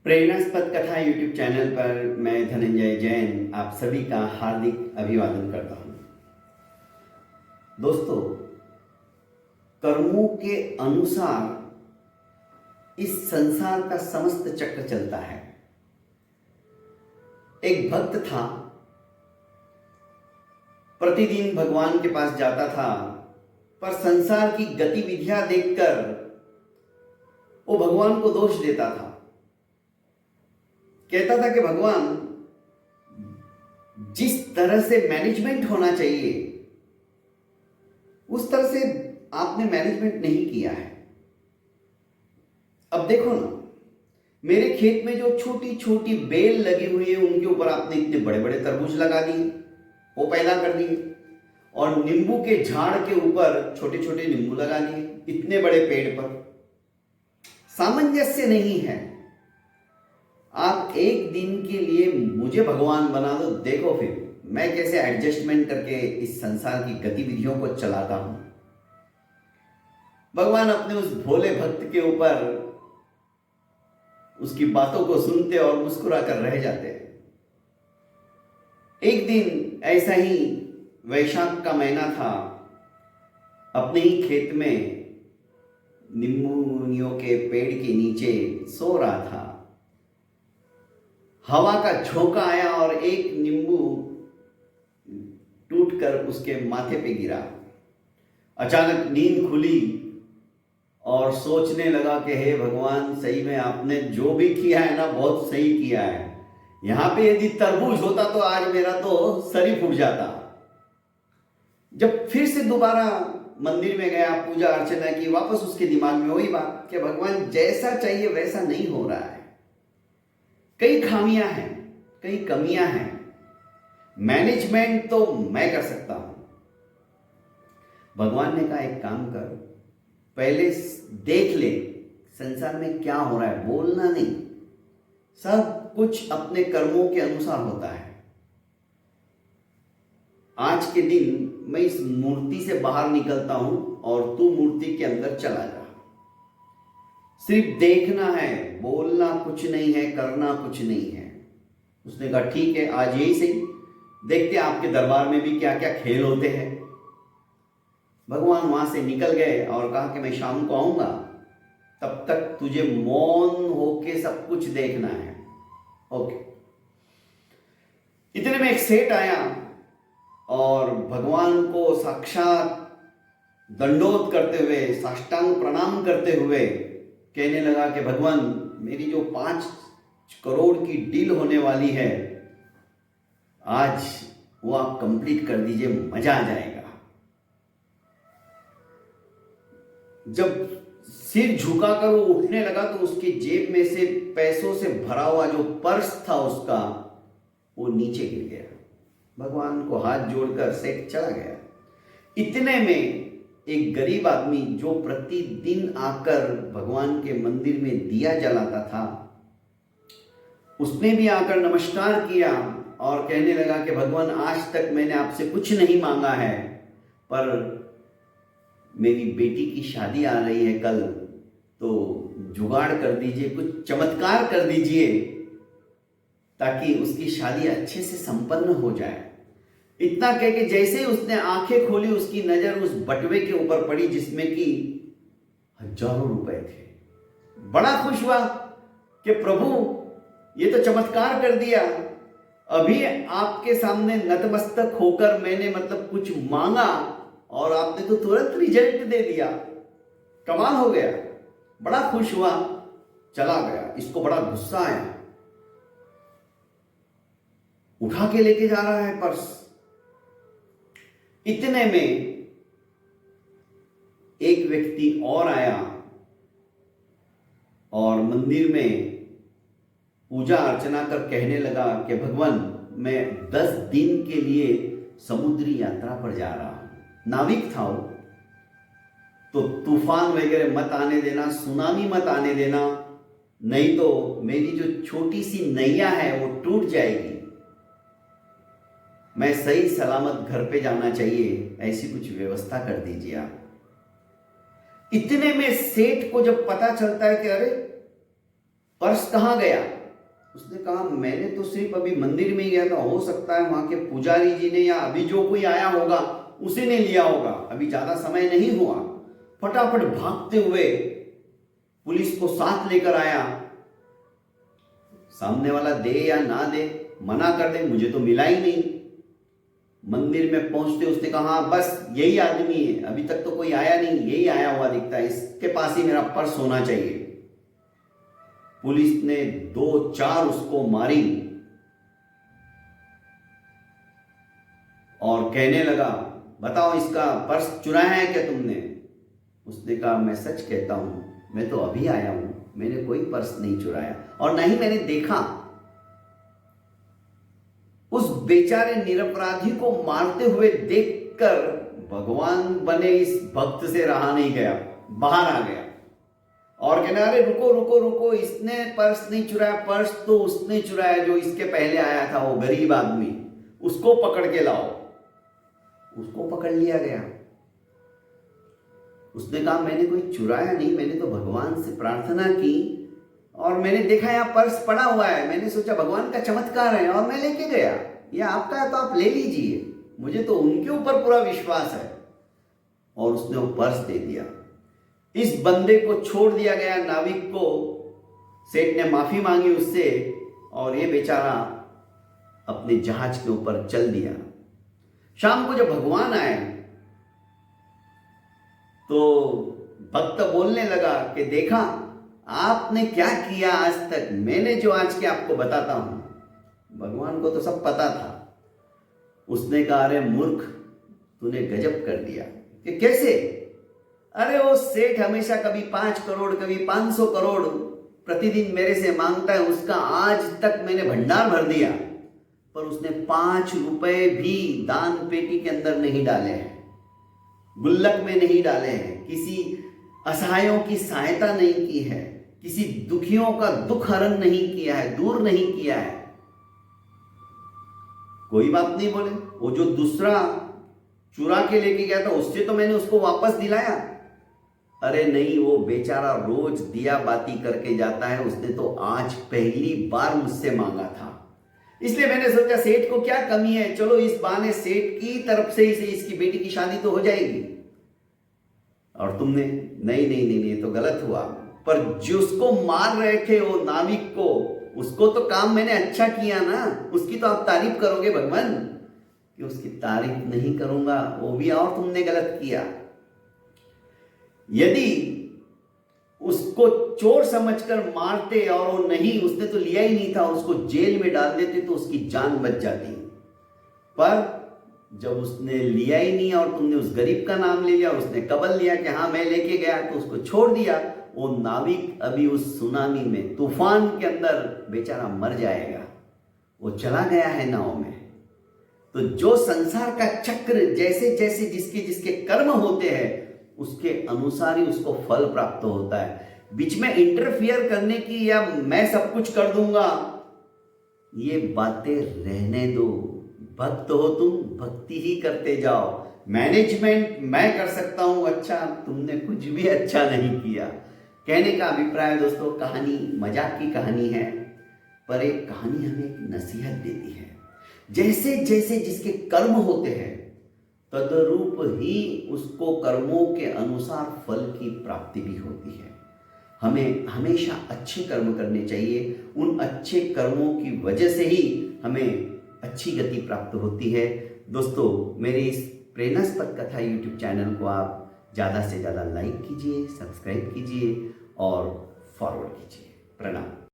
प्रेरणास्पद कथा YouTube channel पर मैं धनंजय जैन आप सभी का हार्दिक अभिवादन करता हूं। दोस्तों, कर्मों के अनुसार इस संसार का समस्त चक्र चलता है। एक भक्त था, प्रतिदिन भगवान के पास जाता था, पर संसार की गतिविधियां देखकर वो भगवान को दोष देता था। कहता था कि भगवान, जिस तरह से मैनेजमेंट होना चाहिए उस तरह से आपने मैनेजमेंट नहीं किया है। अब देखो ना, मेरे खेत में जो छोटी छोटी बेल लगी हुई है उनके ऊपर आपने इतने बड़े बड़े तरबूज लगा दिए, वो पैदा कर दिए, और नींबू के झाड़ के ऊपर छोटे छोटे नींबू लगा दिए इतने बड़े पेड़ पर। सामंजस्य नहीं है। आप एक दिन के लिए मुझे भगवान बना दो, देखो फिर मैं कैसे एडजस्टमेंट करके इस संसार की गतिविधियों को चलाता हूं। भगवान अपने उस भोले भक्त के ऊपर उसकी बातों को सुनते और मुस्कुरा कर रह जाते। एक दिन ऐसा ही वैशाख का महीना था, अपने ही खेत में नींबूनियों के पेड़ के नीचे सो रहा था। हवा का झोंका आया और एक नींबू टूटकर उसके माथे पे गिरा। अचानक नींद खुली और सोचने लगा कि हे भगवान, सही में आपने जो भी किया है ना, बहुत सही किया है। यहां पे यदि तरबूज होता तो आज मेरा तो सर ही फूट जाता। जब फिर से दोबारा मंदिर में गया, पूजा अर्चना की, वापस उसके दिमाग में वही बात कि भगवान, जैसा चाहिए वैसा नहीं हो रहा है। कई खामियां हैं, कई कमियां हैं। मैनेजमेंट तो मैं कर सकता हूं। भगवान ने कहा, एक काम कर, पहले देख ले संसार में क्या हो रहा है। बोलना नहीं, सब कुछ अपने कर्मों के अनुसार होता है। आज के दिन मैं इस मूर्ति से बाहर निकलता हूं और तू मूर्ति के अंदर चला जा। सिर्फ देखना है, बोलना कुछ नहीं है, करना कुछ नहीं है। उसने कहा, ठीक है, आज यही सही, देखते हैं आपके दरबार में भी क्या क्या खेल होते हैं। भगवान वहां से निकल गए और कहा कि मैं शाम को आऊंगा, तब तक तुझे मौन होके सब कुछ देखना है। ओके। इतने में एक सेठ आया और भगवान को साक्षात दंडोत करते हुए, साष्टांग प्रणाम करते हुए कहने लगा कि भगवान, मेरी जो 5 करोड़ की डील होने वाली है, आज वो आप कंप्लीट कर दीजिए, मजा आ जाएगा। जब सिर झुकाकर वो उठने लगा तो उसकी जेब में से पैसों से भरा हुआ जो पर्स था उसका, वो नीचे गिर गया। भगवान को हाथ जोड़कर सेठ चला गया। इतने में एक गरीब आदमी जो प्रतिदिन आकर भगवान के मंदिर में दिया जलाता था, उसने भी आकर नमस्कार किया और कहने लगा कि भगवान, आज तक मैंने आपसे कुछ नहीं मांगा है, पर मेरी बेटी की शादी आ रही है कल, तो जुगाड़ कर दीजिए, कुछ चमत्कार कर दीजिए ताकि उसकी शादी अच्छे से संपन्न हो जाए। इतना कह के जैसे ही उसने आंखें खोली, उसकी नजर उस बटुए के ऊपर पड़ी जिसमें कि हजारों रुपए थे। बड़ा खुश हुआ कि प्रभु, ये तो चमत्कार कर दिया। अभी आपके सामने नतमस्तक होकर मैंने कुछ मांगा और आपने तो तुरंत रिजल्ट दे दिया। कमाल हो गया। बड़ा खुश हुआ, चला गया। इसको बड़ा गुस्सा आया, उठा के लेके जा रहा है पर्स। इतने में एक व्यक्ति और आया और मंदिर में पूजा अर्चना कर कहने लगा कि भगवान, मैं 10 दिन के लिए समुद्री यात्रा पर जा रहा हूं। नाविक था वो, तो तूफान वगैरह मत आने देना, सुनामी मत आने देना, नहीं तो मेरी जो छोटी सी नैया है वो टूट जाएगी। मैं सही सलामत घर पे जाना चाहिए, ऐसी कुछ व्यवस्था कर दीजिए आप। इतने में सेठ को जब पता चलता है कि अरे, पर्स कहाँ गया? उसने कहा मैंने तो सिर्फ अभी मंदिर में ही गया था, हो सकता है वहां के पुजारी जी ने या अभी जो कोई आया होगा उसी ने लिया होगा, अभी ज्यादा समय नहीं हुआ। फटाफट भागते हुए पुलिस को साथ लेकर आया। सामने वाला दे या ना दे, मना कर दे, मुझे तो मिला ही नहीं। मंदिर में पहुंचते उसने कहा हाँ बस यही आदमी है, अभी तक तो कोई आया नहीं, यही आया हुआ दिखता है, इसके पास ही मेरा पर्स होना चाहिए। पुलिस ने 2-4 उसको मारी और कहने लगा बताओ इसका पर्स चुराया है क्या तुमने? उसने कहा मैं सच कहता हूं, मैं तो अभी आया हूं, मैंने कोई पर्स नहीं चुराया और ना ही मैंने देखा। उस बेचारे निरपराधी को मारते हुए देखकर भगवान बने इस भक्त से रहा नहीं गया, बाहर आ गया और कहना अरे रुको रुको रुको, इसने पर्स नहीं चुराया, पर्स तो उसने चुराया जो इसके पहले आया था, वो गरीब आदमी, उसको पकड़ के लाओ। उसको पकड़ लिया गया। उसने कहा मैंने कोई चुराया नहीं, मैंने तो भगवान से प्रार्थना की और मैंने देखा यहाँ पर्स पड़ा हुआ है, मैंने सोचा भगवान का चमत्कार है और मैं लेके गया, ये आपका है तो आप ले लीजिए, मुझे तो उनके ऊपर पूरा विश्वास है। और उसने वो पर्स दे दिया। इस बंदे को छोड़ दिया गया, नाविक को। सेठ ने माफी मांगी उससे और ये बेचारा अपने जहाज के ऊपर चल दिया। शाम को जब भगवान आए तो भक्त बोलने लगा कि देखा आपने क्या किया आज तक, मैंने जो आज के आपको बताता हूं। भगवान को तो सब पता था। उसने कहा अरे मूर्ख, तूने गजब कर दिया। कि कैसे? अरे वो सेठ हमेशा कभी 5 करोड़ कभी 500 करोड़ प्रतिदिन मेरे से मांगता है, उसका आज तक मैंने भंडार भर दिया, पर उसने 5 रुपए भी दान पेटी के अंदर नहीं डाले हैं, गुल्लक में नहीं डाले हैं, किसी असहायों की सहायता नहीं की है, किसी दुखियों का दुख हरण नहीं किया है, दूर नहीं किया है। कोई बात नहीं बोले। वो जो दूसरा चुरा के लेके गया था उससे तो मैंने उसको वापस दिलाया। अरे नहीं, वो बेचारा रोज दिया बाती करके जाता है, उसने तो आज पहली बार मुझसे मांगा था, इसलिए मैंने सोचा सेठ को क्या कमी है, चलो इस बहाने सेठ की तरफ से इसे इसकी बेटी की शादी तो हो जाएगी। और तुमने नहीं नहीं नहीं नहीं, तो गलत हुआ। पर जिसको मार रहे थे वो नाविक को, उसको तो काम मैंने अच्छा किया ना, उसकी तो आप तारीफ करोगे भगवान। कि उसकी तारीफ नहीं करूंगा, वो भी और तुमने गलत किया। यदि उसको चोर समझकर मारते और वो नहीं, उसने तो लिया ही नहीं था, उसको जेल में डाल देते तो उसकी जान बच जाती। पर जब उसने लिया ही नहीं और तुमने उस गरीब का नाम ले लिया और उसने कबल लिया कि हाँ मैं लेके गया, तो उसको छोड़ दिया। वो नाविक अभी उस सुनामी में, तूफान के अंदर बेचारा मर जाएगा। वो चला गया है नाव में। तो जो संसार का चक्र जैसे जैसे जिसके जिसके कर्म होते हैं उसके अनुसार ही उसको फल प्राप्त होता है। बीच में इंटरफियर करने की या मैं सब कुछ कर दूंगा, ये बातें रहने दो। भक्त हो तुम, भक्ति ही करते जाओ। मैनेजमेंट मैं कर सकता हूं अच्छा, तुमने कुछ भी अच्छा नहीं किया। कहने का अभिप्राय दोस्तों, कहानी मजाक की कहानी है, पर एक कहानी हमें एक नसीहत देती है। जैसे जैसे जिसके कर्म होते हैं तदरूप ही उसको कर्मों के अनुसार फल की प्राप्ति भी होती है। हमें हमेशा अच्छे कर्म करने चाहिए, उन अच्छे कर्मों की वजह से ही हमें अच्छी गति प्राप्त होती है। दोस्तों, मेरे इस प्रेरणास्पद कथा यूट्यूब चैनल को आप ज़्यादा से ज़्यादा लाइक कीजिए, सब्सक्राइब कीजिए और फॉरवर्ड कीजिए। प्रणाम।